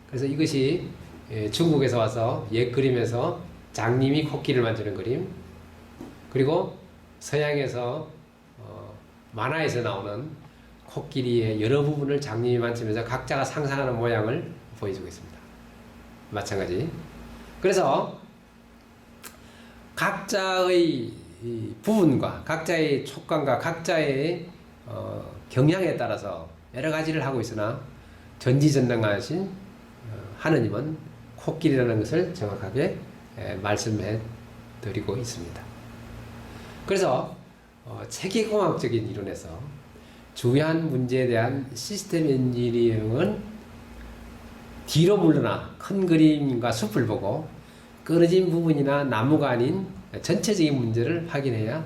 그래서 이것이 중국에서 와서 옛 그림에서 장님이 코끼리를 만지는 그림, 그리고 서양에서 만화에서 나오는 코끼리의 여러 부분을 장님이 만지면서 각자가 상상하는 모양을 보여주고 있습니다. 마찬가지. 그래서 각자의 부분과 각자의 촉감과 각자의 경향에 따라서 여러 가지를 하고 있으나 전지전능하신 하느님은 코끼리라는 것을 정확하게 말씀해 드리고 있습니다. 그래서 체계공학적인 이론에서 중요한 문제에 대한 시스템 엔지니어링은 뒤로 물러나 큰 그림과 숲을 보고 끊어진 부분이나 나무가 아닌 전체적인 문제를 확인해야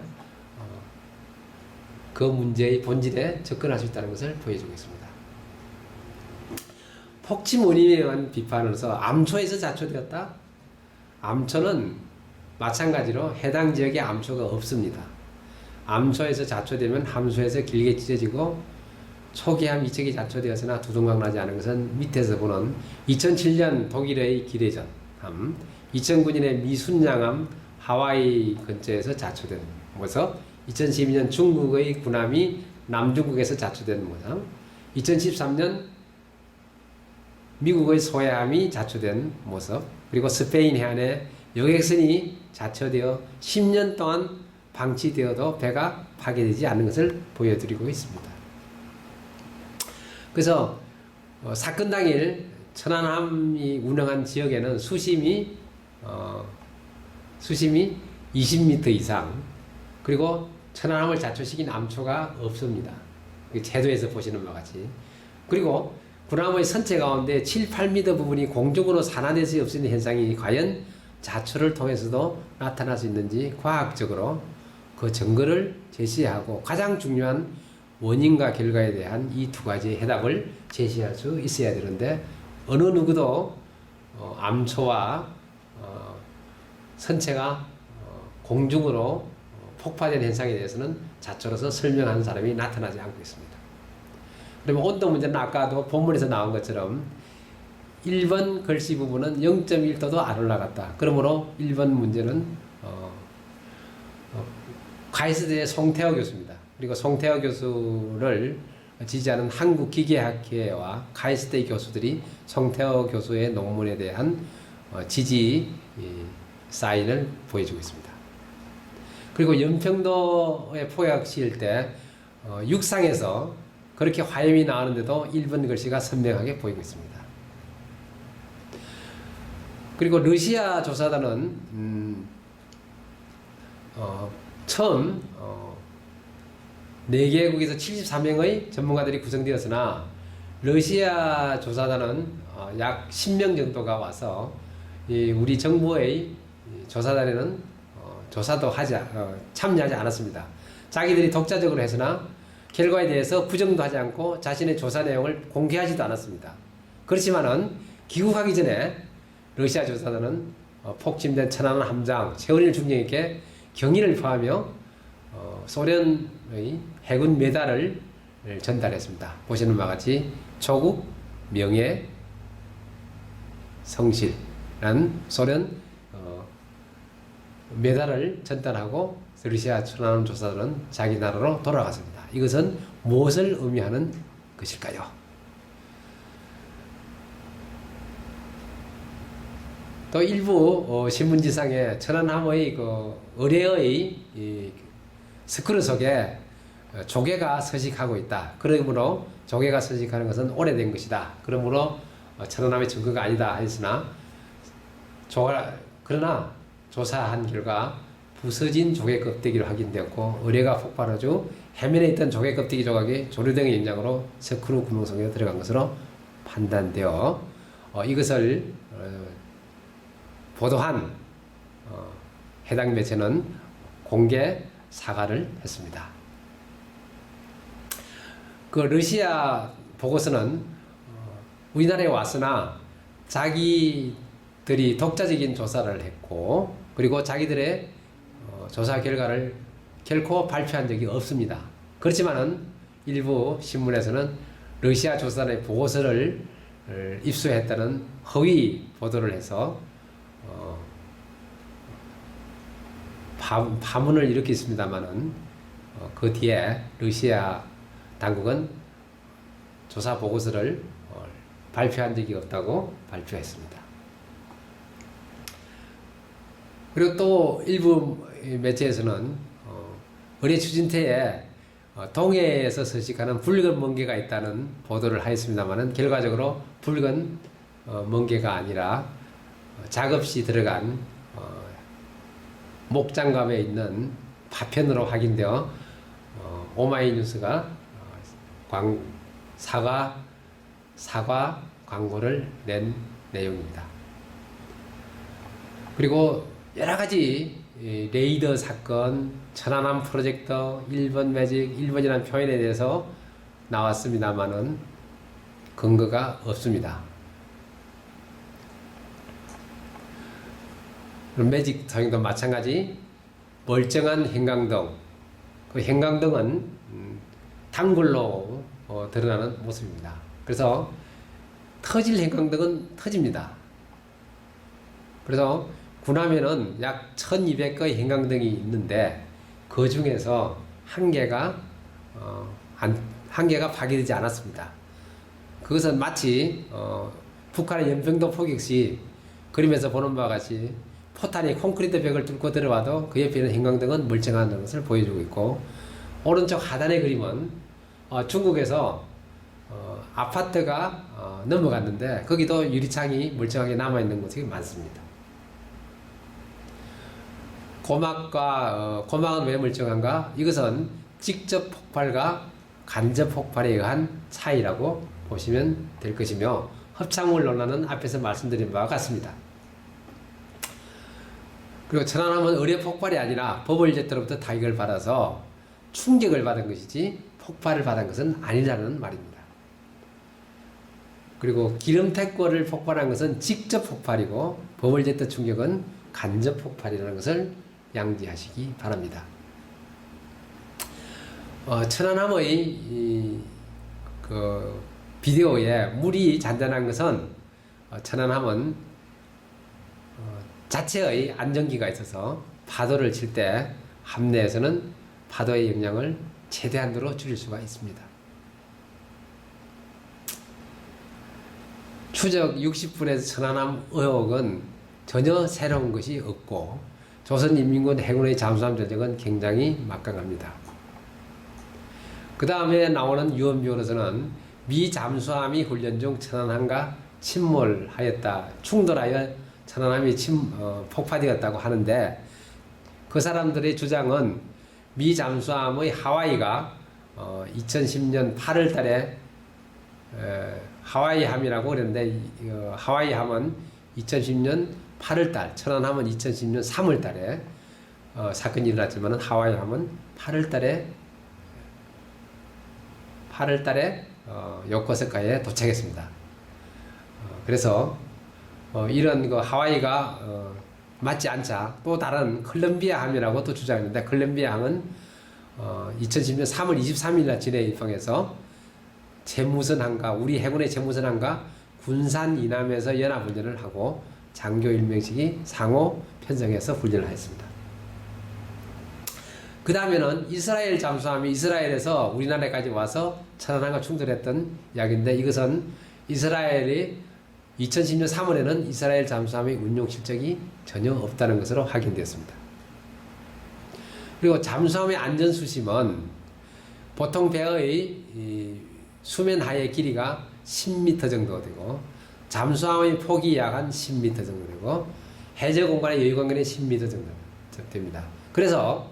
그 문제의 본질에 접근할 수 있다는 것을 보여주고 있습니다. 폭침 원인에 의한 비판으로서 암초에서 자초되었다? 암초는 마찬가지로 해당 지역에 암초가 없습니다. 암초에서 자초되면 함수에서 길게 찢어지고 초기암 이쪽이 자초되었으나 두동강 나지 않은 것은 밑에서 보는 2007년 독일의 기레전암, 2009년의 미순양암 하와이 근처에서 자초된 모습, 2012년 중국의 군함이 남중국에서 자초된 모습, 2013년 미국의 소해함이 자초된 모습, 그리고 스페인 해안에 여객선이 자초되어 10년 동안 방치되어도 배가 파괴되지 않는 것을 보여드리고 있습니다. 그래서 사건 당일 천안함이 운항한 지역에는 수심이 20m 이상, 그리고 천안함을 자초시킨 암초가 없습니다. 제도에서 보시는 바와 같이. 그리고 군함의 선체 가운데 7, 8m 부분이 공중으로 산화돼서 없어지는 현상이 과연 자초를 통해서도 나타날 수 있는지 과학적으로 그 증거를 제시하고 가장 중요한 원인과 결과에 대한 이 두 가지의 해답을 제시할 수 있어야 되는데 어느 누구도 암초와 선체가 공중으로 폭파된 현상에 대해서는 자초로서 설명하는 사람이 나타나지 않고 있습니다. 그러면 온도 문제는 아까도 본문에서 나온 것처럼 1번 글씨 부분은 0.1도도 안 올라갔다. 그러므로 1번 문제는 가이스대의 송태호 교수입니다. 그리고 송태호 교수를 지지하는 한국기계학회와 가이스대 교수들이 송태호 교수의 논문에 대한 지지 사인을 보여주고 있습니다. 그리고 연평도에 포약 시일 때 육상에서 그렇게 화염이 나오는데도 1번 글씨가 선명하게 보이고 있습니다. 그리고 러시아 조사단은 처음 4개국에서 73명의 전문가들이 구성되었으나 러시아 조사단은 약 10명 정도가 와서 우리 정부의 조사단에는 조사도 참여하지 않았습니다. 자기들이 독자적으로 했으나 결과에 대해서 부정도 하지 않고 자신의 조사 내용을 공개하지도 않았습니다. 그렇지만은 귀국하기 전에 러시아 조사단은 폭침된 천안 함장 최은일 중령에게 경의를 표하며 소련의 해군 메달을 전달했습니다. 보시는 바와 같이 조국 명예 성실이라는 소련 메달을 전달하고 러시아 천안함 조사단은 자기 나라로 돌아갔습니다. 이것은 무엇을 의미하는 것일까요? 또 일부 신문지상에 천안함의 의뢰의 스크류 속에 조개가 서식하고 있다. 그러므로 조개가 서식하는 것은 오래된 것이다. 그러므로 천안함의 증거가 아니다 했으나 그러나 조사한 결과 부서진 조개 껍데기로 확인되었고 의뢰가 폭발한 후 해면에 있던 조개 껍데기 조각이 조류등의 영향으로 스크류 구멍 속에 들어간 것으로 판단되어 이것을 보도한 해당 매체는 공개 사과를 했습니다. 그 러시아 보고서는 우리나라에 왔으나 자기들이 독자적인 조사를 했고 그리고 자기들의 조사 결과를 결코 발표한 적이 없습니다. 그렇지만은 일부 신문에서는 러시아 조사단의 보고서를 입수했다는 허위 보도를 해서 파문을 일으켰습니다만은 그 뒤에 러시아 당국은 조사 보고서를 발표한 적이 없다고 발표했습니다. 그리고 또 일부 매체에서는 의뢰 추진태에 동해에서 서식하는 붉은 멍게가 있다는 보도를 하였습니다만은 결과적으로 붉은 멍게가 아니라 작업시 들어간 목장갑에 있는 파편으로 확인되어 오마이뉴스가 사과 광고를 낸 내용입니다. 그리고 여러 가지 레이더 사건, 천안함 프로젝터, 1번 매직, 1번이라는 표현에 대해서 나왔습니다만은 근거가 없습니다. 매직 사용도 마찬가지 멀쩡한 형광등, 그 형광등은 단골로 드러나는 모습입니다. 그래서 터질 형광등은 터집니다. 그래서 군함에는 약 1200개의 형광등이 있는데 그 중에서 한 개가 파괴되지 않았습니다. 그것은 마치 북한의 연평도 포격 시 그림에서 보는 바와 같이 포탄이 콘크리트 벽을 뚫고 들어와도 그 옆에 있는 형광등은 멀쩡한 것을 보여주고 있고 오른쪽 하단의 그림은 중국에서 아파트가 넘어갔는데 거기도 유리창이 멀쩡하게 남아있는 곳이 많습니다. 고막은 왜 멀쩡한가? 이것은 직접 폭발과 간접 폭발에 의한 차이라고 보시면 될 것이며 합창물 논란은 앞에서 말씀드린 바와 같습니다. 그리고 천안함은 의뢰 폭발이 아니라 버블제트로부터 타격을 받아서 충격을 받은 것이지 폭발을 받은 것은 아니라는 말입니다. 그리고 기름태골을 폭발한 것은 직접 폭발이고 버블제트 충격은 간접 폭발이라는 것을 양지하시기 바랍니다. 천안함의 그 비디오에 물이 잔잔한 것은 천안함은 자체의 안정기가 있어서 파도를 칠 때 함내에서는 파도의 영향을 최대한으로 줄일 수가 있습니다. 추적 60분에서 천안함 의혹은 전혀 새로운 것이 없고 조선인민군 해군의 잠수함 전쟁은 굉장히 막강합니다. 그 다음에 나오는 유언비어로서는 미 잠수함이 훈련 중 천안함과 침몰하였다, 충돌하여 천안함이 폭파되었다고 하는데 그 사람들의 주장은 미 잠수함의 하와이가 2010년 8월 달에 하와이함이라고 그랬는데 하와이함은 2010년 8월 달, 천안함은 2010년 3월 달에 사건이 일어났지만 하와이함은 8월 달에 요코스카에 도착했습니다. 그래서 이런 그 하와이가 맞지 않자 또 다른 콜롬비아 함이라고 또 주장했는데, 콜롬비아 함은 2010년 3월 23일 날 진해 입항해서 제무선함과 우리 해군의 제무선함과 군산 이남에서 연합훈련을 하고 장교 일명식이 상호 편성해서 훈련을 했습니다. 그 다음에는 이스라엘 잠수함이 이스라엘에서 우리나라까지 와서 천안함과 충돌했던 이야기인데, 이것은 이스라엘이 2010년 3월에는 이스라엘 잠수함의 운용 실적이 전혀 없다는 것으로 확인되었습니다. 그리고 잠수함의 안전수심은 보통 배의 수면 하의 길이가 10m 정도 되고, 잠수함의 폭이 약 한 10m 정도 되고, 해저 공간의 여유 공간이 10m 정도 됩니다. 그래서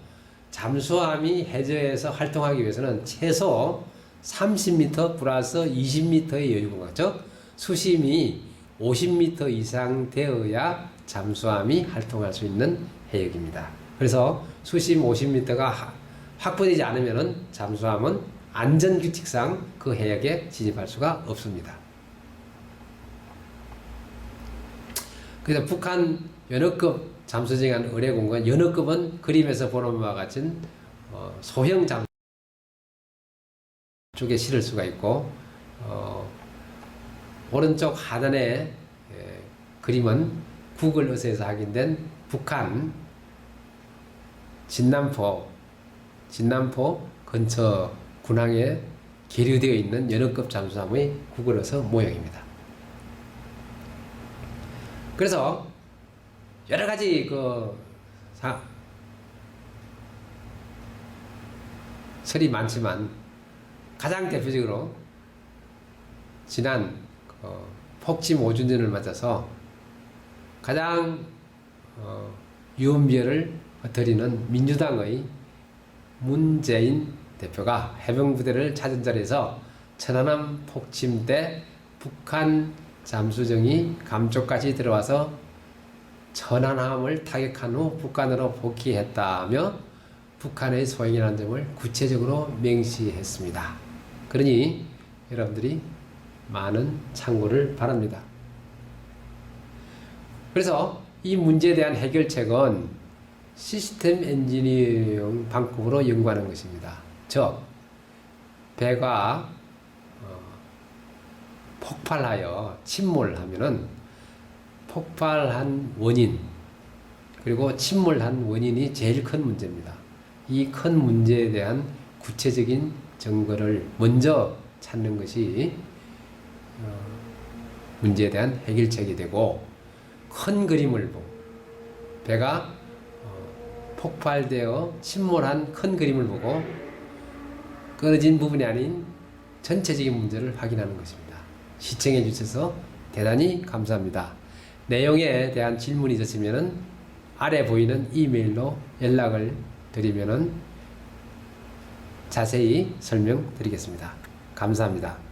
잠수함이 해저에서 활동하기 위해서는 최소 30m 플러스 20m의 여유 공간, 즉 수심이 50m 이상 되어야 잠수함이 활동할 수 있는 해역입니다. 그래서 수심 50m가 확보되지 않으면 잠수함은 안전규칙상 그 해역에 진입할 수가 없습니다. 그래서 북한 연어급 잠수정한 의뢰공간, 연어급은 그림에서 보는 바와 같은 소형 잠수 쪽에 실을 수가 있고, 오른쪽 하단의 그림은 구글 어스에서 확인된 북한 진남포 근처 군항에 계류되어 있는 연어급 잠수함의 구글 어스 모형입니다. 그래서 여러 가지 설이 많지만, 가장 대표적으로 지난 폭침 5주년을 맞아서 가장 유언비어를 드리는 민주당의 문재인 대표가 해병부대를 찾은 자리에서 천안함 폭침 때 북한 잠수정이 감쪽까지 들어와서 천안함을 타격한 후 북한으로 복귀했다며 북한의 소행이라는 점을 구체적으로 명시했습니다. 그러니 여러분들이 많은 참고를 바랍니다. 그래서 이 문제에 대한 해결책은 시스템 엔지니어링 방법으로 연구하는 것입니다. 즉, 배가 폭발하여 침몰하면은 폭발한 원인, 그리고 침몰한 원인이 제일 큰 문제입니다. 이 큰 문제에 대한 구체적인 증거를 먼저 찾는 것이 문제에 대한 해결책이 되고, 큰 그림을 보고 배가 폭발되어 침몰한 큰 그림을 보고 끊어진 부분이 아닌 전체적인 문제를 확인하는 것입니다. 시청해 주셔서 대단히 감사합니다. 내용에 대한 질문이 있으시면 아래 보이는 이메일로 연락을 드리면 자세히 설명드리겠습니다. 감사합니다.